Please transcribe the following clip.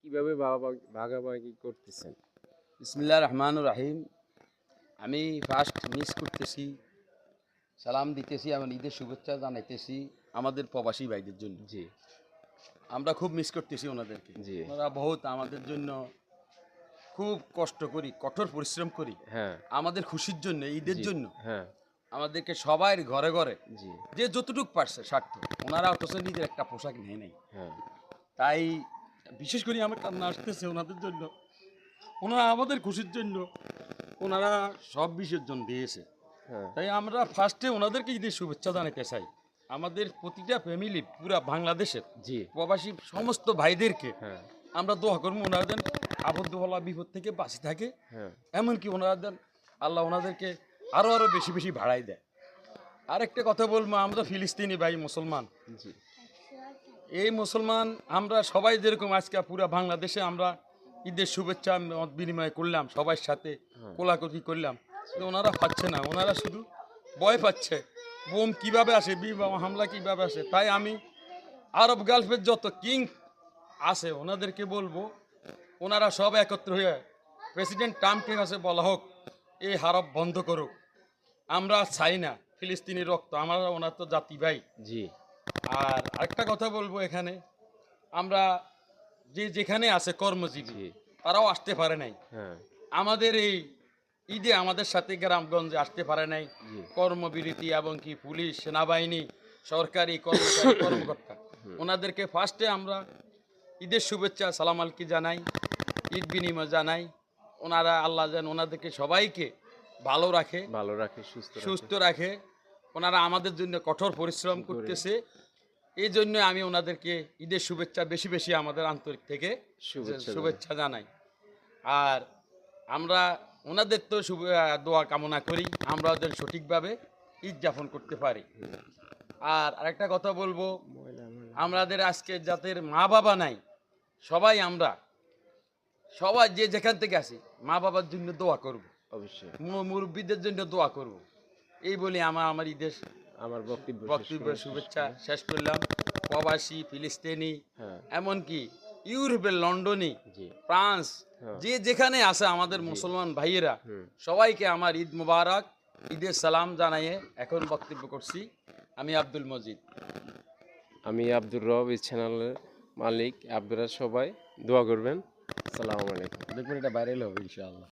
কিভাবে ভাগাভাগি করতেছেন? বিসমিল্লাহির রহমানির রহিম। আমি ফার্স্ট মিস করতেছি, সালাম দিতেছি এবং ঈদের শুভেচ্ছা জানাইতেছি আমাদের প্রবাসী ভাইদের জন্য। জি, আমরা খুব মিস করতেছি ওনাদেরকে। জি। ওনারা বহুত আমাদের জন্য খুব কষ্ট করি, কঠোর পরিশ্রম করি। হ্যাঁ, আমাদের খুশির জন্য, ঈদের জি, জন্য হ্যাঁ, আমাদেরকে সবাই ঘরে ঘরে জি, যে যতটুক পারছে স্বার্থ, ওনারা অথচ নিজের একটা পোশাক নেয় নাই। হ্যাঁ, তাই বিশেষ করে আমার কান্না আসতেছে ওনাদের জন্য। ওনারা আমাদের খুশির জন্য ওনারা সব বিসর্জন দিয়েছে। হ্যাঁ, তাই আমরা ফার্স্টে ওনাদেরকে ঈদের শুভেচ্ছা জানাতে চাই। আমাদের প্রতিটা ফ্যামিলি পুরা বাংলাদেশের জি, প্রবাসী সমস্ত ভাইদেরকে হ্যাঁ, আমরা দোয়া করবো ওনারা যেন আবদ্ধ হলা বিপদ থেকে বাঁচে থাকে। হ্যাঁ, এমনকি ওনারা যেন আল্লাহ ওনাদেরকে আরো বেশি বেশি ভাড়াই দেয়। আরেকটা কথা বলবো, আমরা ফিলিস্তিনি ভাই মুসলমান। জি, এই মুসলমান আমরা সবাই যেরকম আজকে পুরা বাংলাদেশে আমরা ঈদের শুভেচ্ছা মত বিনিময় করলাম, সবার সাথে হ্যাঁ, কোলাকুলি করলাম, কিন্তু ওনারা পাচ্ছে না, ওনারা শুধু ভয় পাচ্ছে বোম কিভাবে আসে, বিমান হামলা কিভাবে আসে। তাই আমি আরব গালফের যত কিং আছে ওনাদেরকে বলবো, ওনারা সব একত্র হয়ে প্রেসিডেন্ট ট্রাম্পকে কাছে বলা হোক এই হারব বন্ধ করুক। আমরা চাই না ফিলিস্তিনি রক্ত, আমরা ওনার তো জাতি ভাই। জি, আর আরেকটা কথা বলবো, এখানে আমরা যে যেখানে আছে কর্মজীবী জি, তারাও আসতে পারে নাই হ্যাঁ, আমাদের এই ঈদে, আমাদের সাথে গ্রামগঞ্জে আসতে পারে নাই। জি, কর্মবিরতি এবং কি পুলিশ, সেনাবাহিনী, সরকারি কর্মচারী কর্মকর্তা, ওনাদেরকে ফার্স্টে আমরা ঈদের শুভেচ্ছা সালাম আলকি জানাই, ঈদ বিনিময় জানাই। ওনারা আল্লাহ যেন ওনাদেরকে সবাইকে ভালো রাখে, ভালো রাখে, সুস্থ রাখে। সুস্থ রাখে। ওনারা আমাদের জন্য কঠোর পরিশ্রম করে। করতেছে। এই জন্য আমি ওনাদেরকে ঈদের শুভেচ্ছা বেশি বেশি আমাদের আন্তরিক থেকে শুভেচ্ছা জানাই। আর আমরা ওনাদের তো দোয়া কামনা করি আমরা ওদের সঠিকভাবে ঈদ যাপন করতে পারি। আর আরেকটা কথা বলবো, আমাদের আজকে যাদের মা বাবা নাই, সবাই আমরা সবাই যে যেখান থেকে আসি মা বাবার জন্য দোয়া করব, অবশ্যই। মুরব্বীদের জন্য দোয়া করব। এই বলে আমার ঈদের আমার বক্তব্য শুভেচ্ছা শেষ করলাম। প্রবাসী, ফিলিস্তিনি, হ্যাঁ, এমনকি ইউরোপের লন্ডনে, জি, ফ্রান্স, হ্যাঁ, যে যেখানে আছে আমাদের জি, মুসলমান ভাইয়েরা, হুম। সবাইকে আমার ঈদ মুবারক, ঈদের সালাম জানাইয়ে এখন বক্তব্য করছি। আমি আব্দুল মজিদ। আমি আব্দুর রব, এই চ্যানেলের মালিক। আপনারা সবাই দোয়া করবেন। আসসালামু আলাইকুম। দেখবেন এটা ভাইরাল হবে ইনশাআল্লাহ।